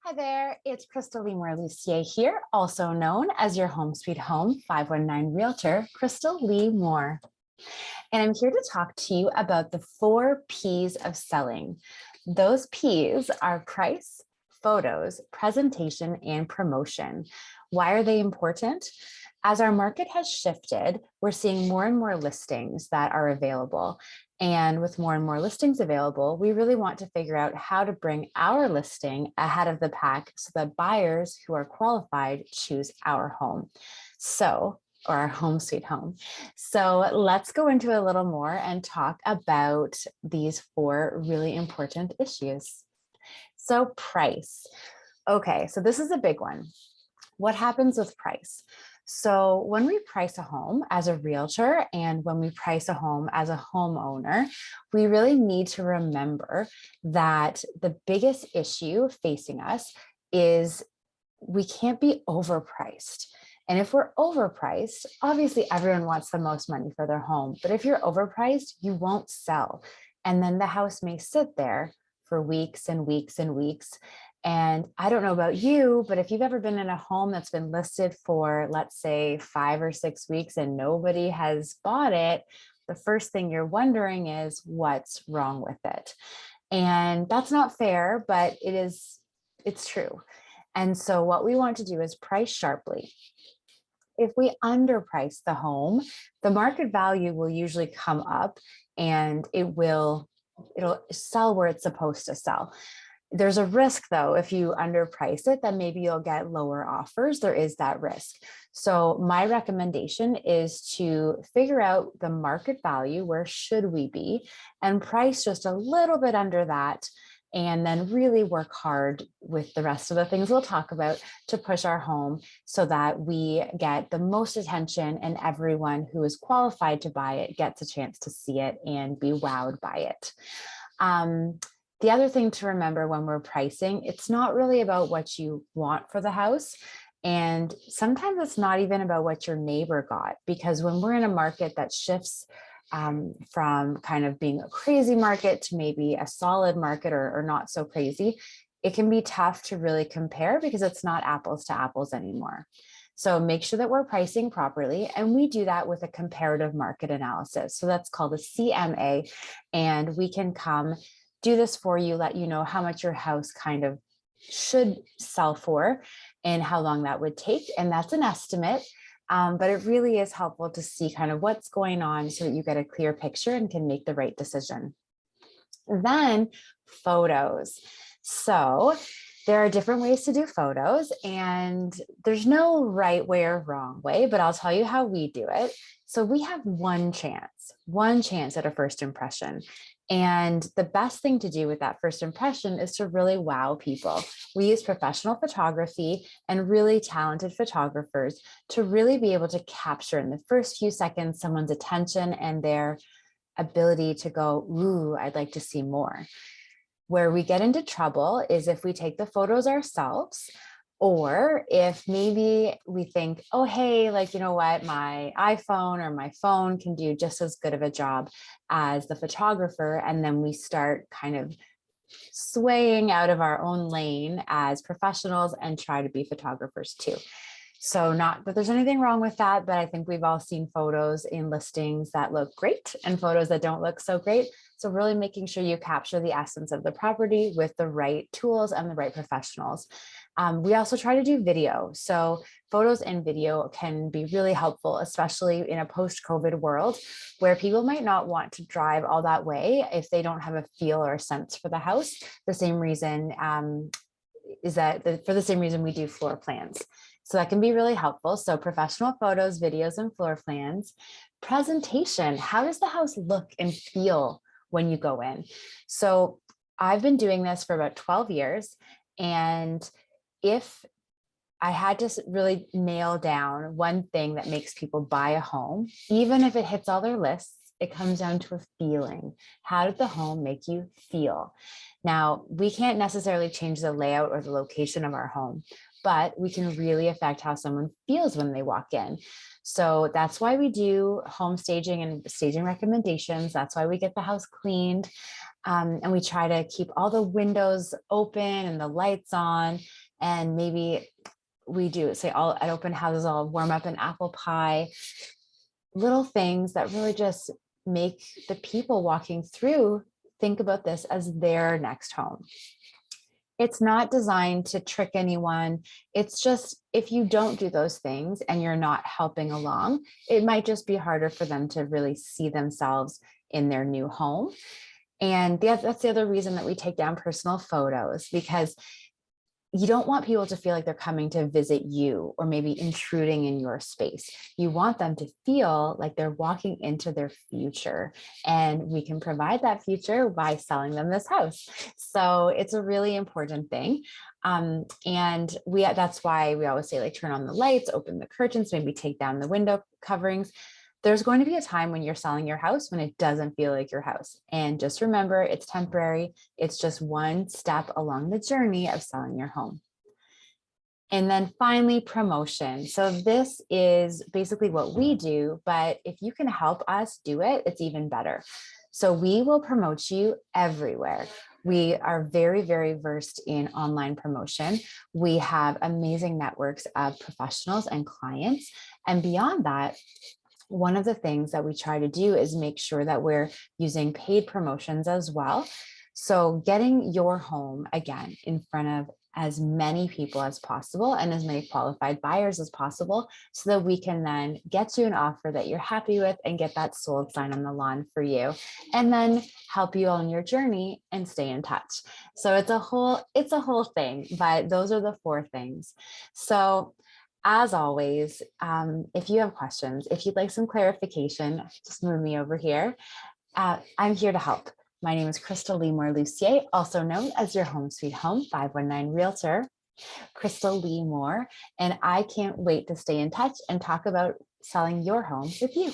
Hi there, it's Krystal Lucier here, also known as your Home Sweet Home 519 Realtor, Krystal Lee Moore. And I'm here to talk to you about the 4 P's of selling. Those P's are price, photos, presentation, and promotion. Why are they important? As our market has shifted, we're seeing more and more listings that are available. And with more and more listings available, we really want to figure out how to bring our listing ahead of the pack so that buyers who are qualified choose our home. Or our home sweet home. So let's go into a little more and talk about these 4 really important issues. So price. Okay, so this is a big one. What happens with price? So when we price a home as a realtor and when we price a home as a homeowner, we really need to remember that the biggest issue facing us is we can't be overpriced. And if we're overpriced, obviously everyone wants the most money for their home, but if you're overpriced, you won't sell. And then the house may sit there for weeks and weeks and weeks. And I don't know about you, but if you've ever been in a home that's been listed for, let's say, 5 or 6 weeks and nobody has bought it, the first thing you're wondering is what's wrong with it. And that's not fair, but it's true. And so what we want to do is price sharply. If we underprice the home, the market value will usually come up and it'll sell where it's supposed to sell. There's a risk though, if you underprice it, then maybe you'll get lower offers. There is that risk. So my recommendation is to figure out the market value, where should we be, and price just a little bit under that, and then really work hard with the rest of the things we'll talk about to push our home so that we get the most attention and everyone who is qualified to buy it gets a chance to see it and be wowed by it. The other thing to remember when we're pricing, it's not really about what you want for the house. And sometimes it's not even about what your neighbor got, because when we're in a market that shifts from kind of being a crazy market to maybe a solid market or not so crazy, it can be tough to really compare because it's not apples to apples anymore. So make sure that we're pricing properly. And we do that with a comparative market analysis. So that's called a CMA. And we can come do this for you, let you know how much your house kind of should sell for and how long that would take. And that's an estimate. But it really is helpful to see kind of what's going on so that you get a clear picture and can make the right decision. Then photos. So there are different ways to do photos and there's no right way or wrong way, but I'll tell you how we do it. So we have one chance at a first impression. And the best thing to do with that first impression is to really wow people. We use professional photography and really talented photographers to really be able to capture in the first few seconds someone's attention and their ability to go, ooh, I'd like to see more. Where we get into trouble is if we take the photos ourselves, or if maybe we think, oh, hey, like, you know what, my iPhone or my phone can do just as good of a job as the photographer. And then we start kind of swaying out of our own lane as professionals and try to be photographers too. So not that there's anything wrong with that, but I think we've all seen photos in listings that look great and photos that don't look so great. So really making sure you capture the essence of the property with the right tools and the right professionals. We also try to do video. So photos and video can be really helpful, especially in a post-COVID world where people might not want to drive all that way if they don't have a feel or a sense for the house. The same reason for the same reason we do floor plans. So that can be really helpful. So professional photos, videos, and floor plans. Presentation, how does the house look and feel when you go in? So I've been doing this for about 12 years. And if I had to really nail down one thing that makes people buy a home, even if it hits all their lists, it comes down to a feeling. How did the home make you feel? Now, we can't necessarily change the layout or the location of our home, but we can really affect how someone feels when they walk in. So that's why we do home staging and staging recommendations. That's why we get the house cleaned. And we try to keep all the windows open and the lights on. And maybe we do say all at open houses, I'll warm up an apple pie, little things that really just make the people walking through think about this as their next home. It's not designed to trick anyone. It's just, if you don't do those things and you're not helping along, it might just be harder for them to really see themselves in their new home. And that's the other reason that we take down personal photos, because you don't want people to feel like they're coming to visit you or maybe intruding in your space. You want them to feel like they're walking into their future, and we can provide that future by selling them this house. So it's a really important thing. And that's why we always say, like, turn on the lights, open the curtains, maybe take down the window coverings. There's going to be a time when you're selling your house when it doesn't feel like your house. And just remember, it's temporary. It's just one step along the journey of selling your home. And then finally, promotion. So this is basically what we do, but if you can help us do it, it's even better. So we will promote you everywhere. We are very, very versed in online promotion. We have amazing networks of professionals and clients. And beyond that, one of the things that we try to do is make sure that we're using paid promotions as well. So getting your home, again, in front of as many people as possible and as many qualified buyers as possible, so that we can then get you an offer that you're happy with and get that sold sign on the lawn for you, and then help you on your journey and stay in touch. So it's a whole thing, but those are the 4 things. So as always, if you have questions, if you'd like some clarification, just move me over here. I'm here to help. My name is Krystal Lucier, also known as your Home Sweet Home 519 Realtor, Krystal Lee Moore, and I can't wait to stay in touch and talk about selling your home with you.